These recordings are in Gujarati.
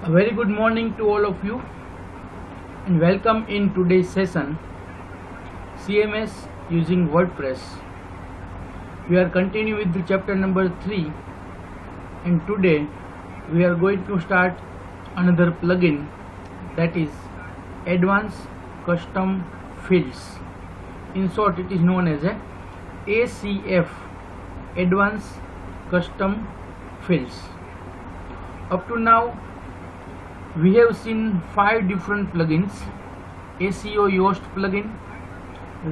A very good morning to all of you and welcome in today's session CMS using WordPress. We are continuing with the chapter number 3 and today we are going to start another plugin, that is Advanced Custom Fields. In short, it is known as a ACF, Advanced Custom Fields. Up to now we have seen 5 different plugins: SEO Yoast plugin,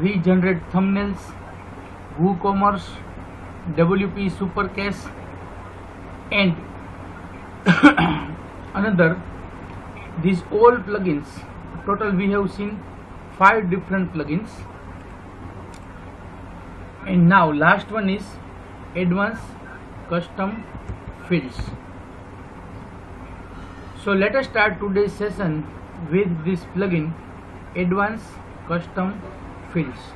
Regenerate Thumbnails, WooCommerce, WP Supercache, and another. These all plugins, total we have seen 5 different plugins, and now last one is Advanced Custom Fields. So let us start today's session with this plugin, Advanced Custom Fields.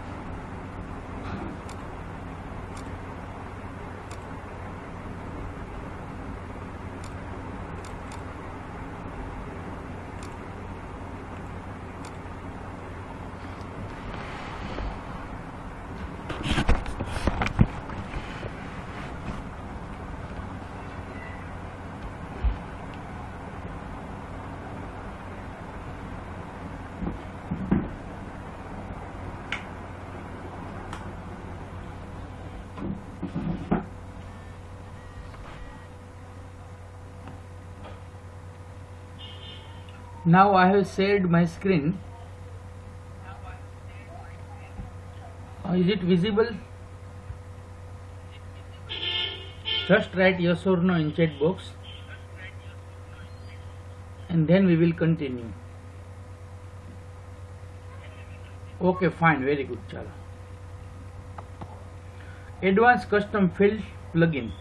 Now I have shared my screen. Is it visible? Just write yes or no in chat box and then we will continue. Okay, fine, very good. Chalo. Advanced Custom Field plugin.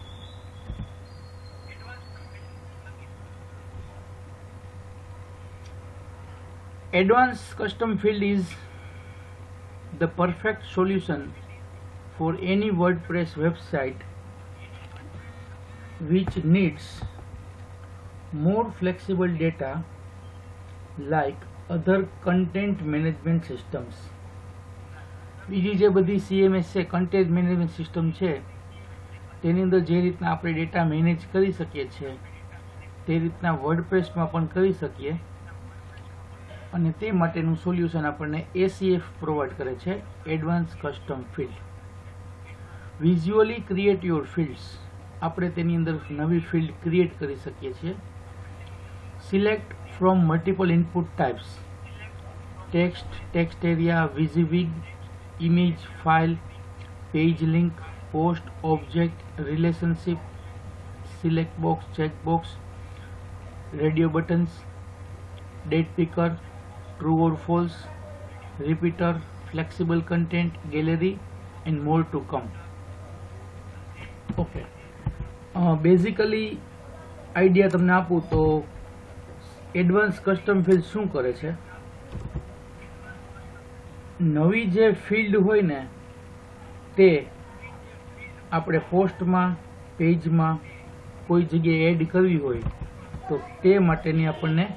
Advanced Custom Field is the perfect solution for any WordPress website which needs more flexible data like other content management systems. બીજી જે બધી CMS છે, content management system છે, તેની અંદર જે રીતના આપણે ડેટા મેનેજ કરી શકીએ છીએ તે રીતના વર્ડપ્રેસમાં પણ કરી શકીએ, અને તે માટેનું સોલ્યુશન આપણને ACF પ્રોવાઈડ કરે છે, advance custom field. Visually create your fields, આપણે તેની અંદર નવી ફિલ્ડ ક્રિએટ કરી શકીએ છીએ. Select from multiple input types: text, text area, વિઝિવિગ, image, file, page link, post, object, relationship, select box, check box, radio buttons, date picker, true or false, repeater, flexible content, gallery, and more to come. Okay. Basically idea તમને આપું તો એડવાન્સ કસ્ટમ ફિલ્ડ શું કરે છે? નવી જે ફિલ્ડ હોય ને તે આપણે પોસ્ટમાં, પેજમાં કોઈ જગ્યાએ એડ કરવી હોય તો તે માટેની આપણને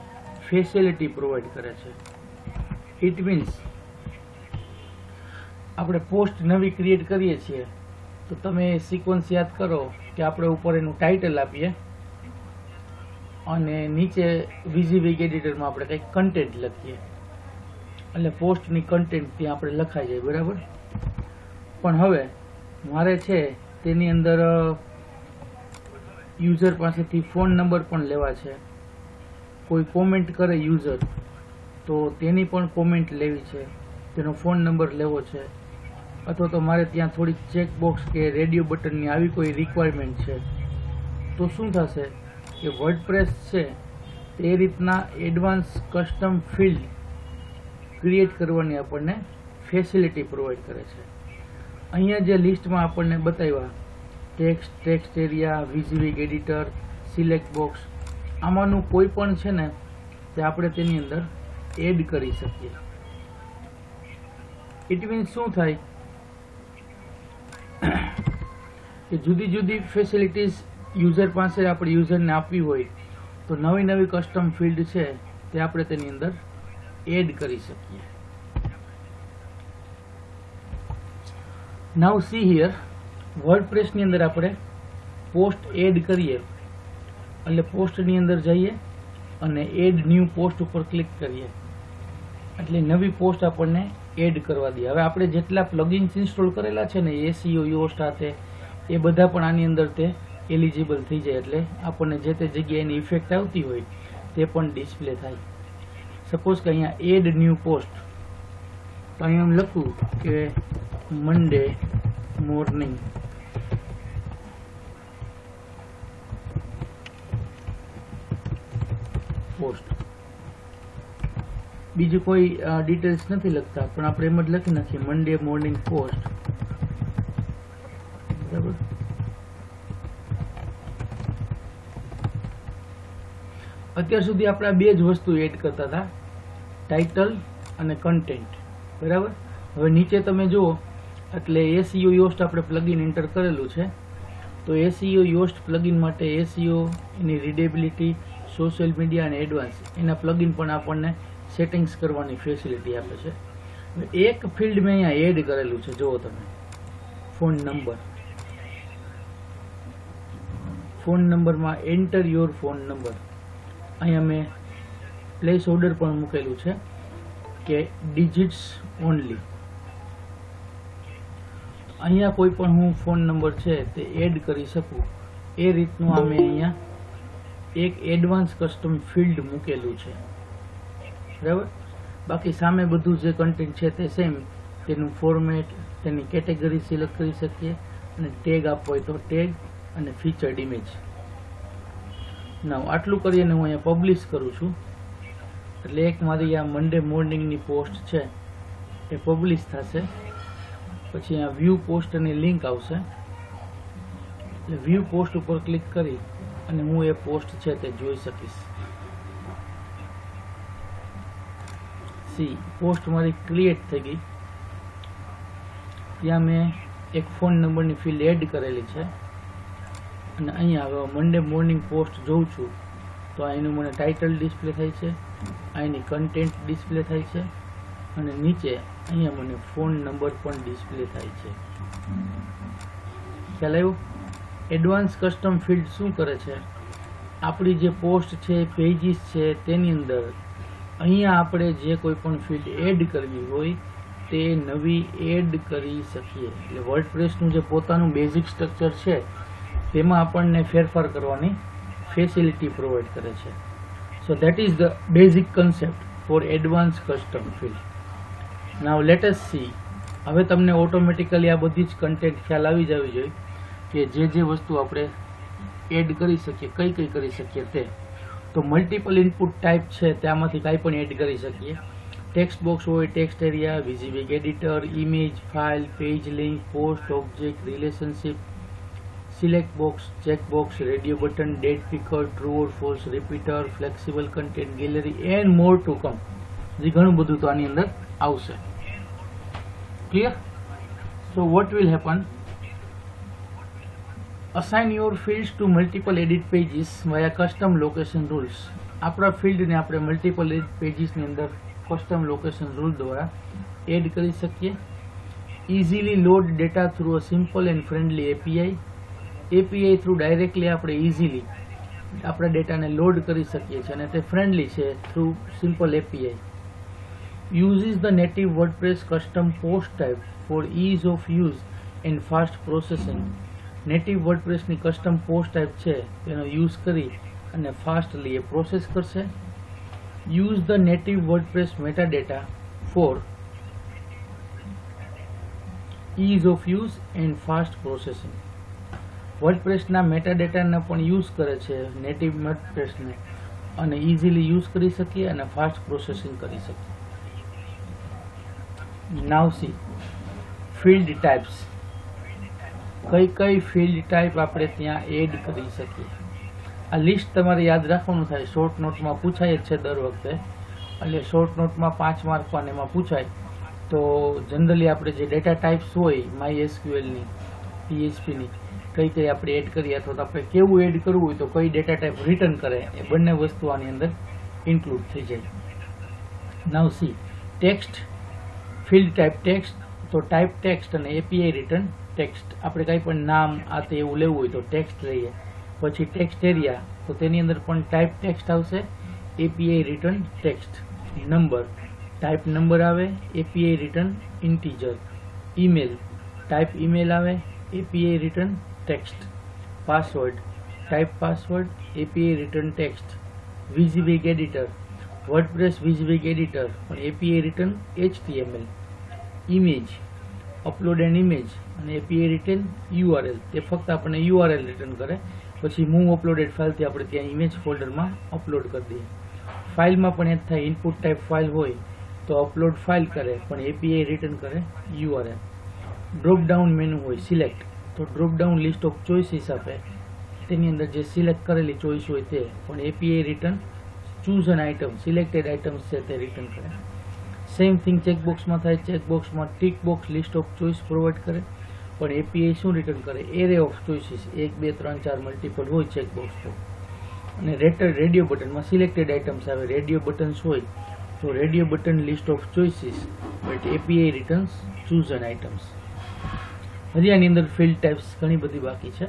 ફેસિલિટી પ્રોવાઈડ કરે છે. ઇટ મીન્સ આપણે પોસ્ટ નવી ક્રિએટ કરીએ છીએ તો તમે સિક્વન્સ યાદ કરો કે આપણે ઉપર એનું ટાઇટલ આપીએ અને નીચે વિઝિવિગ એડિટરમાં આપણે કંઈક કન્ટેન્ટ લખીએ, એટલે પોસ્ટની કન્ટેન્ટ ત્યાં આપણે લખાઈ જાય, બરાબર. પણ હવે મારે છે તેની અંદર યુઝર પાસેથી ફોન નંબર પણ લેવા છે, કોઈ કોમેન્ટ કરે યુઝર તો તેની પણ કોમેન્ટ લેવી છે, તેનો ફોન નંબર લેવો છે, અથવા તો મારે ત્યાં થોડીક ચેકબોક્સ કે રેડિયો બટનની આવી કોઈ રિક્વાયરમેન્ટ છે, તો શું થશે કે વર્ડપ્રેસ છે તે રીતના એડવાન્સ કસ્ટમ ફિલ્ડ ક્રિએટ કરવાની આપણને ફેસિલિટી પ્રોવાઈડ કરે છે. અહીંયા જે લિસ્ટમાં આપણને બતાવ્યા ટેક્સ્ટ, ટેક્સ્ટ એરિયા, વિઝિવિગ એડિટર, સિલેક્ટ બોક્સ, આમાંનું કોઈ પણ છે ને તે આપણે તેની અંદર એડ કરી શકીએ. ઇટ મીન્સ શું થાય કે જુદી જુદી ફેસિલિટીઝ યુઝર પાસે આપણે યુઝરને આપવી હોય તો નવી નવી કસ્ટમ ફિલ્ડ છે તે આપણે તેની અંદર એડ કરી શકીએ. નાઉ સી હિયર, વર્ડપ્રેસની અંદર આપણે પોસ્ટ એડ કરીએ એટલે પોસ્ટની અંદર જઈએ અને એડ ન્યૂ પોસ્ટ ઉપર ક્લિક કરીએ એટલે નવી પોસ્ટ આપણને એડ કરવા દે. હવે આપણે જેટલા પ્લગઇન્સ ઇન્સ્ટોલ કરેલા છે ને SEO યોસ્ટ સાથે એ બધા પણ આની અંદર તે એલિજિબલ થઈ જાય એટલે આપણને જે તે જગ્યાએ એની ઇફેક્ટ આવતી હોય તે પણ ડિસ્પ્લે થાય. સપોઝ કે અહીંયા એડ ન્યૂ પોસ્ટ, તો અહીંયા એમ લખું કે મંડે મોર્નિંગ પોસ્ટ. બીજું કોઈ ડિટેલ્સ નથી લખતા, પણ આપણે એમ જ લખી નાખીએ મંડે મોર્નિંગ પોસ્ટ. બરાબર. અત્યાર સુધી આપણે આ બે જ વસ્તુ એડ કરતા હતા, ટાઇટલ અને કન્ટેન્ટ. બરાબર. હવે નીચે તમે જુઓ એટલે SEO યોસ્ટ આપણે પ્લગઇન એન્ટર કરેલું છે. તો SEO યોસ્ટ પ્લગઇન માટે SEO, એની રીડેબિલિટી, સોશિયલ મીડિયા અને એડવાન્સ એના પ્લગઇન પણ આપણને સેટિંગ્સ કરવાની ફેસિલિટી આપે છે. એક ફિલ્ડ મેં અહીંયા એડ કરેલું છે, જુઓ તમે, ફોન નંબર. ફોન નંબરમાં એન્ટર યોર ફોન નંબર. અહીંયા મેં પ્લેસ ઓર્ડર પણ મૂકેલું છે કે ડિજિટ્સ ઓનલી. અહીંયા કોઈ પણ હું ફોન નંબર છે તે એડ કરી શકું એ રીતનું આ મેં અહીંયા એક એડવાન્સ કસ્ટમ ફિલ્ડ મૂકેલું છે. બરાબર. બાકી સામે બધું જે કન્ટેન્ટ છે તે સેમ, તેનું ફોર્મેટ, તેની કેટેગરી સિલેક્ટ કરી શકીએ અને ટેગ આપવો હોય તો ટેગ અને ફીચર્ડ ઇમેજ. ના આટલું કરીને હું અહીંયા પબ્લિશ કરું છું એટલે એક મારી આ મંડે મોર્નિંગની પોસ્ટ છે એ પબ્લિશ થશે. પછી અહીંયા વ્યૂ પોસ્ટની લિંક આવશે એટલે વ્યૂ પોસ્ટ ઉપર ક્લિક કરી અને હું એ પોસ્ટ છે તે જોઈ શકીશ. સી પોસ્ટ મારી ક્રિએટ થઈ ગઈ. ત્યાં મેં એક ફોન નંબરની ફિલ્ડ એડ કરેલી છે અને અહીંયા હવે મંડે મોર્નિંગ પોસ્ટ જોઉં છું તો અહીંનું મને ટાઇટલ ડિસ્પ્લે થાય છે, અહીંની કન્ટેન્ટ ડિસ્પ્લે થાય છે અને નીચે અહીંયા મને ફોન નંબર પણ ડિસ્પ્લે થાય છે. ખ્યાલ આવ્યો? એડવાન્સ કસ્ટમ ફિલ્ડ શું કરે છે, આપણી જે પોસ્ટ છે, પેજીસ છે તેની અંદર અહીંયા આપણે જે કોઈ પણ ફિલ્ડ એડ કરવી હોય તે નવી એડ કરી શકીએ. એટલે વર્ડપ્રેસનું જે પોતાનું બેઝિક સ્ટ્રક્ચર છે તેમાં આપણને ફેરફાર કરવાની ફેસિલિટી પ્રોવાઈડ કરે છે. So that is the basic concept for advance custom field. Now let us see. હવે તમને ઓટોમેટિકલી આ બધી જ કન્ટેન્ટ ખ્યાલ આવી જવી જોઈએ કે જે વસ્તુ આપણે એડ કરી શકીએ, કઈ કરી શકીએ તે. તો મલ્ટિપલ ઇનપુટ ટાઈપ છે ત્યાંમાંથી કાંઈ પણ એડ કરી શકીએ. ટેક્સ્ટ બોક્સ હોય, ટેક્સ્ટ એરિયા, વિઝિબિગ editor, image, file, page link, post, object, relationship, select box, check box, radio button, date picker, true or false, repeater, flexible content gallery and more to come. જે ઘણું બધું તો આની અંદર આવશે. Clear? So what will happen? Assign your fields to multiple edit pages via custom location rules. આપણા ફિલ્ડને આપણે મલ્ટિપલ એડિટ પેજીસની અંદર કસ્ટમ લોકેશન રૂલ દ્વારા એડ કરી શકીએ. Easily load data through a simple and friendly API. Through directly આપણે ઇઝીલી આપણા ડેટાને લોડ કરી શકીએ છીએ અને તે ફ્રેન્ડલી છે through simple API. Uses the native WordPress custom post type for ease of use and fast processing. Native વર્ડપ્રેસની કસ્ટમ પોસ્ટ ટાઈપ છે તેનો યુઝ કરી અને ફાસ્ટલી એ પ્રોસેસ કરશે. Use the native WordPress metadata for ease of use and fast processing. વર્ડપ્રેસના મેટાડેટાને પણ યુઝ કરે છે નેટિવ વર્ડપ્રેસને અને ઇઝીલી યુઝ કરી શકીએ અને ફાસ્ટ પ્રોસેસિંગ કરી શકીએ. નાવ સી ફિલ્ડ ટાઈપ્સ. કઈ ફિલ્ડ ટાઈપ આપણે ત્યાં એડ કરી શકીએ. આ લિસ્ટ તમારે યાદ રાખવાનું થાય. શોર્ટ નોટમાં પૂછાય જ છે દર વખતે, એટલે શોર્ટ નોટમાં 5 માર્કમાં એમાં પૂછાય. તો જનરલી આપણે જે ડેટા ટાઈપ્સ હોય MySQLની, PHPની કઈ કઈ આપણે એડ કરીએ અથવા તો આપણે કેવું એડ કરવું હોય તો કઈ ડેટા ટાઈપ રિટર્ન કરે, એ બંને વસ્તુ આની અંદર ઇન્ક્લુડ થઈ જાય. Now see text, field type text, તો ટાઈપ ટેક્સ્ટ અને એપીઆઈ રિટર્ન ટેક્સ્ટ. આપણે કંઈ પણ નામ આ તે એવું લેવું હોય તો ટેક્સ્ટ લઈએ. પછી ટેક્સ્ટ એરિયા, તો તેની અંદર પણ ટાઈપ ટેક્સ્ટ આવશે, API return text. Number, type number આવે, API return integer. Email, type email આવે, API return text. Password, type password, API return text. વિઝિવિગ editor, WordPress વિઝિવિગ editor પણ API return HTML. Image, upload N image અને એપીઆઈ રિટર્ન URL, તે ફક્ત આપણને URL રિટર્ન કરે. પછી મૂવ અપલોડેડ ફાઇલથી આપણે ત્યાં ઇમેજ ફોલ્ડરમાં અપલોડ કરી દઈએ. ફાઇલમાં પણ એ જ થાય, ઇનપુટ ટાઈપ ફાઇલ હોય તો અપલોડ ફાઇલ કરે પણ એપીઆઈ રિટર્ન કરે URL. ડ્રોપ ડાઉન મેનુ હોય, સિલેક્ટ, તો drop down list of choices આપે, તેની અંદર જે સિલેક્ટ કરેલી ચોઇસ હોય તે પણ API return choose an item, selected items છે તે રિટર્ન કરે. સેમ થિંગ ચેકબોક્સમાં થાય, ચેકબોક્સમાં tick box list of choice provide કરે પણ એપીઆઈ શું રિટર્ન કરે, એરે ઓફ ચોઇસીસ, 1 2 3 4 મલ્ટિપલ હોય ચેકબોક્સ તો. અને રેડિયો બટનમાં સિલેક્ટેડ આઇટમ્સ આવે, રેડિયો બટન્સ હોય તો radio button list of choices but API returns choose an items. હજી આની અંદર ફિલ્ડ ટાઈપ્સ ઘણી બધી બાકી છે.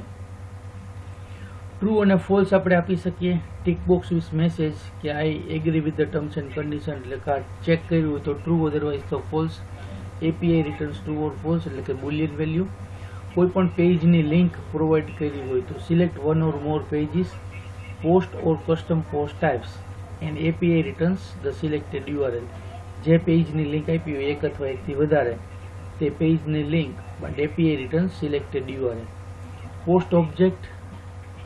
ટ્રુ અને ફોલ્સ આપણે આપી શકીએ. ટિક બોક્સ વિથ મેસેજ કે I agree with the terms and condition, એટલે કે ચેક કર્યું હોય તો ટ્રુ, અધરવાઇઝ તો false. API returns true or false, એટલે કે બુલિયન વેલ્યુ. કોઈ પણ પેજની લિંક પ્રોવાઈડ કરી હોય તો select one or more pages, post or custom post types and API returns the selected URL. જે પેજની લિંક આપી હોય એક અથવા એકથી વધારે તે પેજની link but API returns selected URL. Post object,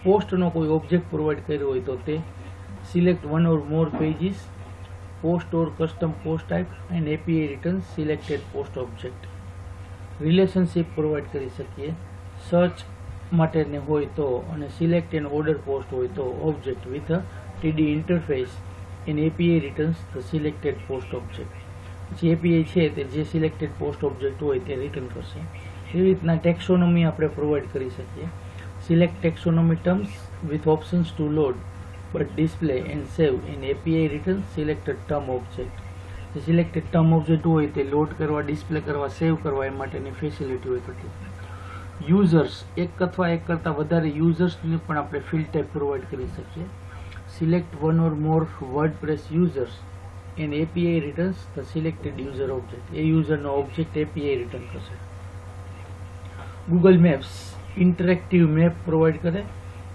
પોસ્ટનો કોઈ ઓબ્જેક્ટ પ્રોવાઈડ કર્યો હોય તો તે select one or more pages, post or custom post type and API returns selected post object. Relationship provide કરી શકીએ, સર્ચ માટેને હોય તો અને સિલેક્ટ એન્ડ ઓર્ડર પોસ્ટ હોય તો object with a TD interface and API returns the selected post object. પછી એપીઆઈ છે તે જે સિલેક્ટેડ પોસ્ટ ઓબ્જેક્ટ હોય તે રિટર્ન કરશે. એવી રીતના ટેક્સોનોમી આપણે પ્રોવાઈડ કરી શકીએ. Select taxonomy terms with options to load but display and save in API return selected term object. જે સિલેક્ટેડ ટર્મ ઓબ્જેક્ટ હોય તે લોડ કરવા, ડિસ્પ્લે કરવા, સેવ કરવા એ માટેની ફેસિલિટી હોય તો. યુઝર્સ, એક અથવા એક કરતાં વધારે યુઝર્સની પણ આપણે ફિલ્ડ ટાઈપ પ્રોવાઈડ કરી શકીએ. Select one or more WordPress users and API returns the selected user object. એ યુઝરનો ઓબ્જેક્ટ એપીઆઈ રિટર્ન કરશે. Google Maps interactive map provide કરે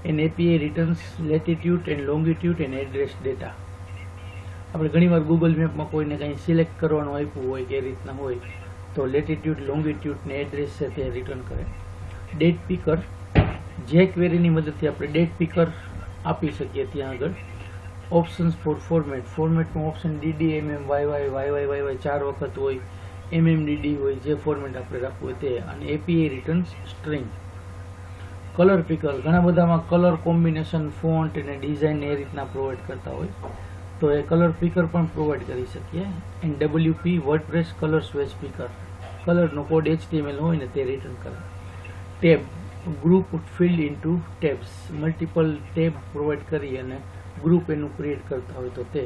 and API returns latitude and longitude and address data. આપણે ઘણીવાર ગૂગલ મેપમાં કોઈને કંઈ સિલેક્ટ કરવાનું આપ્યું હોય કે એ રીતના હોય તો લેટિટ્યુડ, લોંગિટ્યુડ ને એડ્રેસ છે તે રિટર્ન કરે. ડેટ પિકર, જે ક્વેરીની મદદથી આપણે ડેટ પિકર આપી શકીએ ત્યાં આગળ. ઓપ્શન્સ ફોર ફોર્મેટ, ફોર્મેટનું ઓપ્શન DD, MM, YY 4 વખત હોય, MMDD હોય, જે ફોર્મેટ આપણે રાખવું હોય તે. અને એપીઆઈ રિટર્ન્સ સ્ટ્રિંગ. કલર પિકર, ઘણા બધામાં કલર કોમ્બિનેશન, ફોન્ટ અને ડિઝાઇન એ રીતના પ્રોવાઈડ કરતા હોય તો એ કલર પિકર પણ પ્રોવાઈડ કરી શકીએ. એન્ડ WP વર્ડપ્રેસ કલર સ્વેચ પિકર, કલરનો કોડ HTML હોય ને તે રિટર્ન કરે. Tab, group field into tabs, multiple tab provide કરી અને ગ્રુપ એનું ક્રિએટ કરતા હોય તો તે.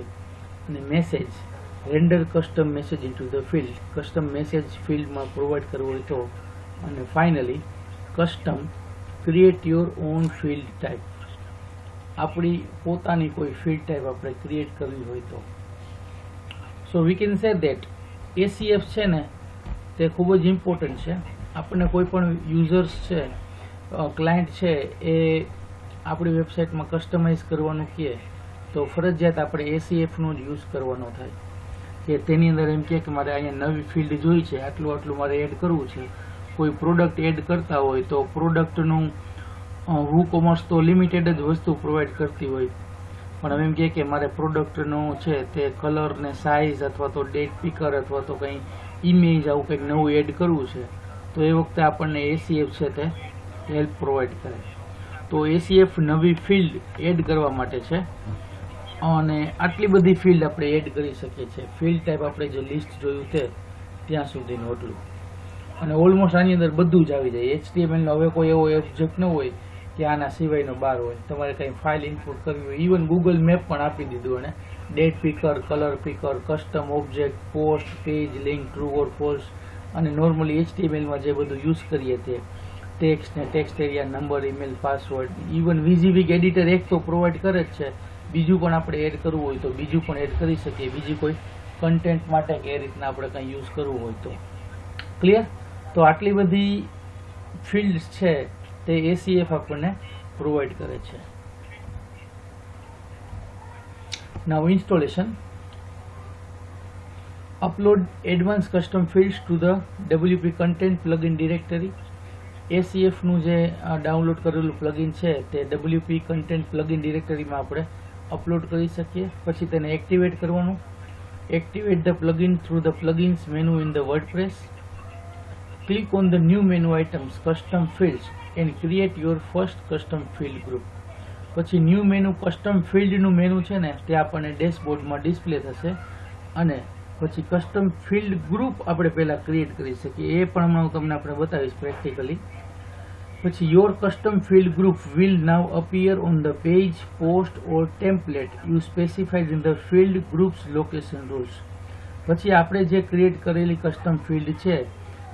અને message, render custom message into the field, custom message ફિલ્ડમાં પ્રોવાઈડ કરવું હોય તો. અને finally custom create your own field type, આપણી પોતાની કોઈ ફિલ્ડ ટાઈપ આપણે ક્રિએટ કરવી હોય તો. So we can say that ACF છે ને તે ખૂબ જ ઇમ્પોર્ટન્ટ છે. આપણને કોઈ પણ યુઝર્સ છે, ક્લાયન્ટ છે, એ આપણી વેબસાઇટમાં કસ્ટમાઇઝ કરવાનું કહે તો ફરજિયાત આપણે ACFનો જ યુઝ કરવાનો થાય. કે તેની અંદર એમ કે મારે અહીંયા નવી ફિલ્ડ જોઈ છે, આટલું આટલું મારે એડ કરવું છે. કોઈ પ્રોડક્ટ એડ કરતા હોય તો પ્રોડક્ટનું WooCommerce તો લિમિટેડ જ વસ્તુ પ્રોવાઈડ કરતી હોય, પણ હવે એમ કે મારે પ્રોડક્ટનું છે તે કલર ને સાઇઝ અથવા તો ડેટ પિકર અથવા તો કંઈ ઇમેજ આવું કંઈક નવું એડ કરવું છે તો એ વખતે આપણને ACF છે તે હેલ્પ પ્રોવાઈડ કરે. તો ACF નવી ફિલ્ડ એડ કરવા માટે છે અને આટલી બધી ફિલ્ડ આપણે એડ કરી શકીએ છીએ. ફિલ્ડ ટાઈપ આપણે જે લિસ્ટ જોયું તે ત્યાં સુધીનું એટલું. અને ઓલમોસ્ટ આની અંદર બધું જ આવી જાય. HTML નો હવે કોઈ એવો ઓબ્જેક્ટ ન હોય કે આના સિવાયનો બહાર હોય. તમારે કંઈ ફાઇલ ઇનપુટ કરવી હોય, ઇવન ગૂગલ મેપ પણ આપી દીધું અને date picker, colour picker, custom object, post, page, link, true or false અને નોર્મલી HTMLમાં જે બધું યુઝ કરીએ તે ટેક્સ્ટ ને text area, number, email, password, even વિઝિવિક એડિટર એક તો પ્રોવાઈડ કરે જ છે. બીજું પણ આપણે એડ કરવું હોય તો બીજું પણ એડ કરી શકીએ, બીજી કોઈ કન્ટેન્ટ માટે કે એ રીતના આપણે કંઈ યુઝ કરવું હોય તો. ક્લિયર? તો આટલી બધી ફિલ્ડ્સ છે તે ACF આપણને પ્રોવાઈડ કરે છે. નાઉ installation. Upload advanced custom fields to the WP content plugin directory. ACF નું જે ડાઉનલોડ કરેલું પ્લગઇન છે તે WP content plugin directoryમાં આપણે અપલોડ કરી શકીએ. પછી તેને એક્ટિવેટ કરવાનું. Activate the plugin through the plugins menu in the WordPress. Click on the new menu items, custom fields and create your first custom field group. પછી ન્યૂ મેનુ કસ્ટમ ફિલ્ડનું મેનુ છે ને તે આપણને ડેશબોર્ડમાં ડિસ્પ્લે થશે અને પછી કસ્ટમ ફિલ્ડ ગ્રુપ આપણે પહેલાં ક્રિએટ કરી શકીએ. એ પણ હમણાં હું તમને આપણે બતાવીશ પ્રેક્ટિકલી. પછી your custom field group will now appear on the page, post or template you specified in the field groups location rules. પછી આપણે જે ક્રિએટ કરેલી કસ્ટમ ફિલ્ડ છે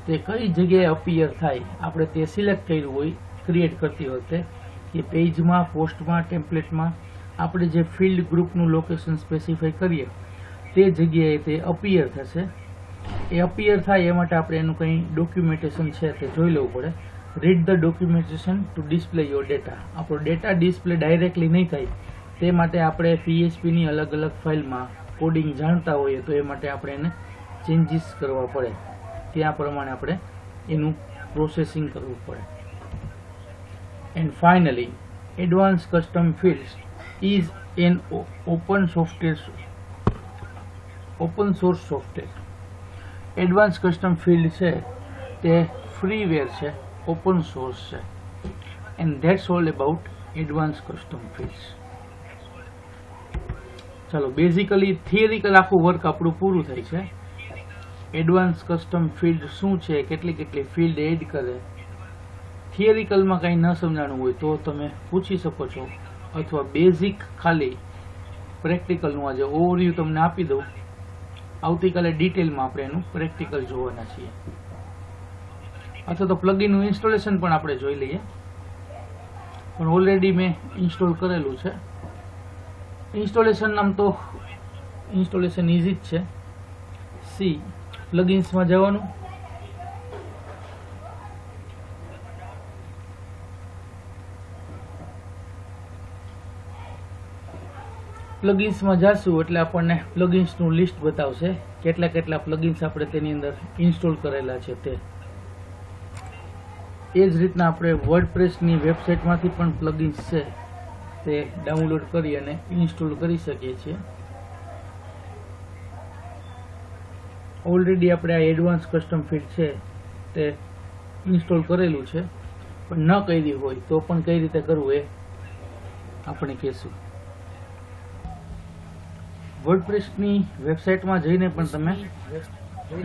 તે કઈ જગ્યાએ અપિયર થાય આપણે તે સિલેક્ટ કર્યું હોય ક્રિએટ કરતી વખતે કે પેજમાં, પોસ્ટમાં, ટેમ્પલેટમાં આપણે જે ફિલ્ડ ગ્રુપનું લોકેશન સ્પેસિફાઈ કરીએ તે જગ્યાએ તે અપિયર થશે. એ અપિયર થાય એ માટે આપણે એનું કંઈ ડોક્યુમેન્ટેશન છે તે જોઈ લેવું પડે. Read the documentation to display your data. આપણો ડેટા ડિસ્પ્લે ડાયરેક્ટલી નહીં થાય તે માટે આપણે PHPની અલગ અલગ ફાઇલમાં કોડિંગ જાણતા હોઈએ તો એ માટે આપણે એને ચેન્જીસ કરવા પડે. ત્યાં પ્રમાણે આપણે એનું પ્રોસેસિંગ કરવું પડે. And finally advance custom fields is an open source software. Advance custom field છે તે ફ્રીવેર છે, ઓપન સોર્સ છે. And that's all about advance custom fields. ચાલો બેઝિકલી થિયરિકલ આખું વર્ક આપણું પૂરું થાય છે. એડવાન્સ કસ્ટમ ફિલ્ડ શું છે, કેટલી કેટલી ફિલ્ડ એડ કરે, થિયરિકલમાં કંઈ ન સમજાણું હોય તો તમે પૂછી શકો છો, અથવા બેઝિક ખાલી પ્રેક્ટિકલનું આજે ઓવરવ્યૂ તમને આપી દઉં. આવતીકાલે ડિટેલમાં આપણે એનું પ્રેક્ટિકલ જોવાના છીએ. અથવા તો પ્લગઇનનું ઇન્સ્ટોલેશન પણ આપણે જોઈ લઈએ. પણ ઓલરેડી મેં ઇન્સ્ટોલ કરેલું છે. ઇન્સ્ટોલેશન આમ તો ઇન્સ્ટોલેશન ઇઝી જ છે. સી પ્લગઇન્સમાં જવાનું, પ્લગઇન્સમાં જાશું એટલે આપણને પ્લગઇન્સનું લિસ્ટ બતાવશે કેટલા કેટલા પ્લગઇન્સ આપણે તેની અંદર ઇન્સ્ટોલ કરેલા છે તે. એ જ રીતના આપણે વર્ડપ્રેસની વેબસાઇટમાંથી પણ પ્લગઇન્સ છે તે ડાઉનલોડ કરી અને ઇન્સ્ટોલ કરી શકીએ છીએ. ઓલરેડી આપણે આ એડવાન્સ કસ્ટમ ફિલ્ડ છે તે ઇન્સ્ટોલ કરેલું છે, પણ ન કરી હોય તો પણ કઈ રીતે કરવું એ આપણે કહેશું. વર્ડપ્રેસની વેબસાઇટમાં જઈને પણ તમે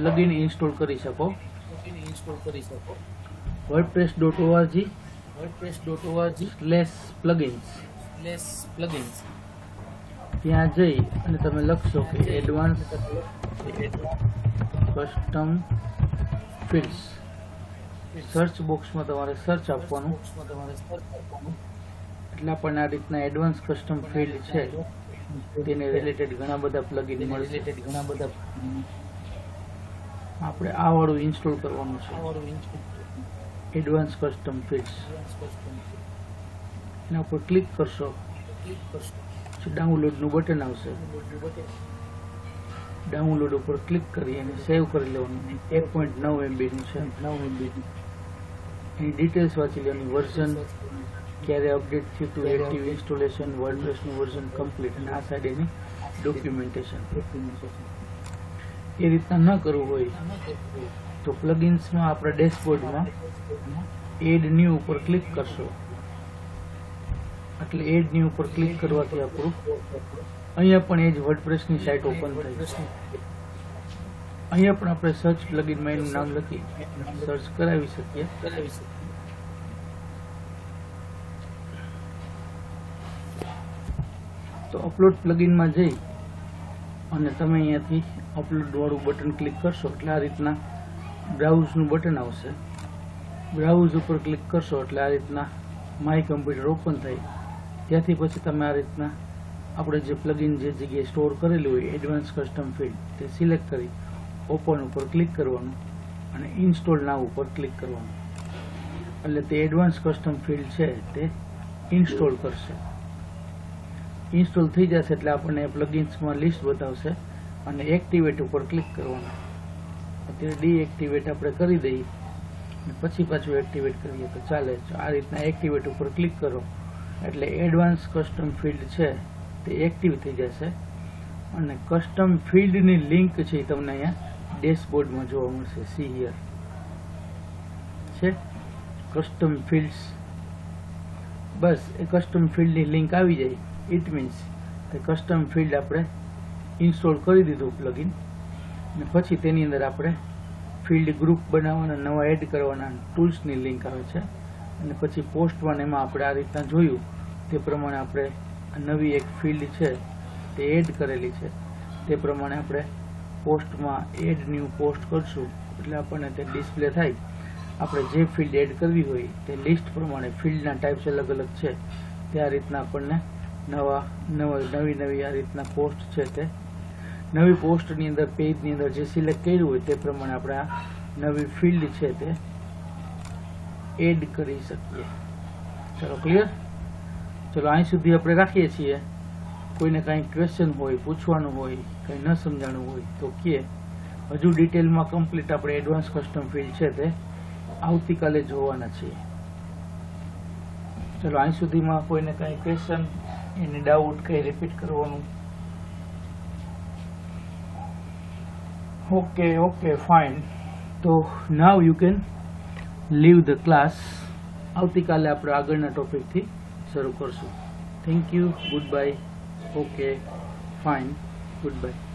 પ્લગઇન ઇન્સ્ટોલ કરી શકો. wordpress.org/plugins ત્યાં જઈ અને તમે લખશો કે એડવાન્સ કસ્ટમ ફિલ્ડ્સ. સર્ચ બોક્સમાં તમારે સર્ચ આપવાનું એટલે આપણને આ રીતના એડવાન્સ કસ્ટમ ફિલ્ડ છે તેને રિલેટેડ ઘણા બધા પ્લગઇન મળશે. આપણે આ વાળું ઇન્સ્ટોલ કરવાનું છે, એડવાન્સ કસ્ટમ ફિલ્ડ્સ. એના ઉપર ક્લિક કરશો પછી ડાઉનલોડનું બટન આવશે. ડાઉનલોડ ઉપર ક્લિક કરી અને સેવ કરી લેવાનું. 1.9 MB નું છે. એની ડિટેલ્સ વાંચી લેવાની. વર્ઝન ક્યારે અપડેટ થયું હતું, એક્ટિવ ઇન્સ્ટોલેશન, વર્ડપ્રેસનું વર્ઝન કમ્પ્લીટ, અને આ સાઈડ એની ડોક્યુમેન્ટેશન. એ રીતના ન કરવું હોય તો પ્લગઇન્સમાં આપણા ડેશબોર્ડમાં એડ ન્યૂ ઉપર ક્લિક કરશો એટલે એડ ન્યૂ ઉપર ક્લિક કરવાથી આપણું અહીંયા પણ એ જ વર્ડપ્રેસની સાઇટ ઓપન થઈ જશે. અહીંયા પણ આપણે સર્ચ પ્લગઇનમાં એનું નામ લખી સર્ચ કરાવી શકીએ. તો અપલોડ પ્લગઇનમાં જઈ અને તમે અહીંયાથી અપલોડ વાળું બટન ક્લિક કરશો એટલે આ રીતના બ્રાઉઝનું બટન આવશે. બ્રાઉઝ ઉપર ક્લિક કરશો એટલે આ રીતના માય કમ્પ્યુટર ઓપન થાય. ત્યાંથી પછી તમે આ રીતના આપણે જે પ્લગઇન જે જગ્યાએ સ્ટોર કરેલું હોય એડવાન્સ કસ્ટમ ફિલ્ડ તે સિલેક્ટ કરી ઓપન ઉપર ક્લિક કરવાનું અને ઇન્સ્ટોલ નાવ ઉપર ક્લિક કરવાનું એટલે તે એડવાન્સ કસ્ટમ ફિલ્ડ છે તે ઇન્સ્ટોલ કરશે. ઇન્સ્ટોલ થઈ જશે એટલે આપણને પ્લગઇન્સમાં લિસ્ટ બતાવશે અને એક્ટિવેટ ઉપર ક્લિક કરવાનું. અત્યારે ડીએક્ટિવેટ આપણે કરી દઈએ અને પછી પાછું એક્ટિવેટ કરીએ તો ચાલે. આ રીતના એક્ટિવેટ ઉપર ક્લિક કરો એટલે એડવાન્સ કસ્ટમ ફિલ્ડ છે તે એક્ટિવ થઈ જશે અને કસ્ટમ ફિલ્ડની લિંક છે તમને અહીંયા ડેશબોર્ડમાં જોવા મળશે. સી હિયર છે કસ્ટમ ફિલ્ડ્સ. બસ એ કસ્ટમ ફિલ્ડની લિંક આવી જાય ઇટ મીન્સ કે કસ્ટમ ફિલ્ડ આપણે ઇન્સ્ટોલ કરી દીધું પ્લગઇન અને પછી તેની અંદર આપણે ફિલ્ડ ગ્રુપ બનાવવાના, નવા એડ કરવાના ટૂલ્સની લિંક આવે છે અને પછી પોસ્ટમાં એમાં આપણે આ રીતના જોયું તે પ્રમાણે આપણે નવી એક ફિલ્ડ છે તે એડ કરેલી છે. તે પ્રમાણે આપણે પોસ્ટમાં એડ ન્યૂ પોસ્ટ કરશું એટલે આપણને તે ડિસ્પ્લે થાય. આપણે જે ફિલ્ડ એડ કરવી હોય તે લિસ્ટ પ્રમાણે ફિલ્ડના ટાઈપ્સ અલગ અલગ છે તે આ રીતના આપણને નવી આ રીતના પોસ્ટ છે તે નવી પોસ્ટની અંદર પેજની અંદર જે સિલેક્ટ કર્યું હોય તે પ્રમાણે આપણે આ નવી ફિલ્ડ છે તે એડ કરી શકીએ. ચલો ક્લિયર. ચલો અહીં સુધી આપણે રાખીએ છીએ. કોઈને કાંઈ ક્વેશ્ચન હોય, પૂછવાનું હોય, કંઈ ન સમજાણું હોય તો કહે. હજુ ડિટેલમાં કમ્પ્લીટ આપણે એડવાન્સ કસ્ટમ ફિલ્ડ છે તે આવતીકાલે જોવાના છીએ. ચલો અહીં સુધીમાં કોઈને કાંઈ ક્વેશ્ચન, એની ડાઉટ કંઈ રિપીટ કરવાનું? Okay fine. તો now you can leave the class. આવતીકાલે આપણે આગળના ટોપિકથી શરૂ કરશું. Thank you. Goodbye. Okay fine. Good bye.